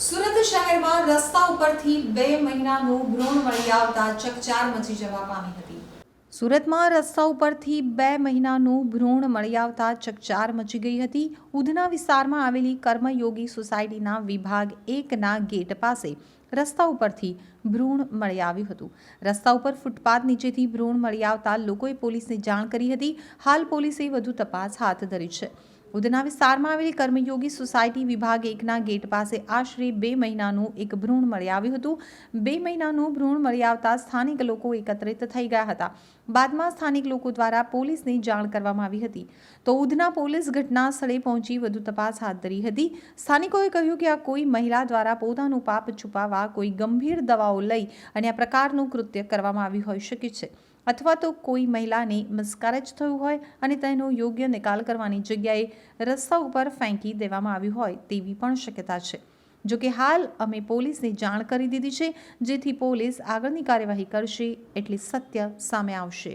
સુરત શહેરમાં રસ્તા ઉપરથી 2 મહિનાનું ભ્રૂણ મળી આવતા ચકચાર મચી જવા પામી હતી। સુરતમાં રસ્તા ઉપરથી 2 મહિનાનું ભ્રૂણ મળી આવતા ચકચાર મચી ગઈ હતી। ઉધના વિસ્તારમાં આવેલી કર્મયોગી સોસાયટીના વિભાગ 1ના ગેટ પાસે રસ્તા ઉપરથી ભ્રૂણ મળી આવ્યું હતું। રસ્તા ઉપર ફૂટપાથ નીચેથી ભ્રૂણ મળી આવતા લોકોએ પોલીસને જાણ કરી હતી। હાલ પોલીસે વધુ તપાસ હાથ ધરી છે। ઉધના વિસ્તારમાં આવેલી કર્મયોગી સોસાયટી વિભાગ 1ના ગેટ પાસે આશરે 2 મહિનાનું એક ભ્રૂણ મળી આવ્યું હતું। 2 મહિનાનું ભ્રૂણ મળી આવતા સ્થાનિક લોકો એકત્રિત થઈ ગયા હતા। બાદમાં સ્થાનિક લોકો દ્વારા પોલીસને જાણ કરવામાં આવી હતી। તો ઉધના પોલીસ ઘટના સ્થળે પહોંચી વધુ તપાસ હાથ ધરી હતી। સ્થાનિકોએ કહ્યું કે આ કોઈ મહિલા દ્વારા પોતાનું પાપ છુપાવવા કોઈ ગંભીર દવાઓ લઈ અને આ પ્રકારનું કૃત્ય કરવામાં આવ્યું હોઈ શકે છે, અથવા તો કોઈ મહિલાને મિસકેરેજ થયું હોય અને તેનો યોગ્ય નિકાલ કરવાની જગ્યાએ રસ્તા ઉપર ફેંકી દેવામાં આવ્યું હોય તેવી પણ શક્યતા છે। જો કે હાલ અમે પોલીસને જાણ કરી દીધી છે, જેથી પોલીસ આગળની કાર્યવાહી કરશે એટલે સત્ય સામે આવશે।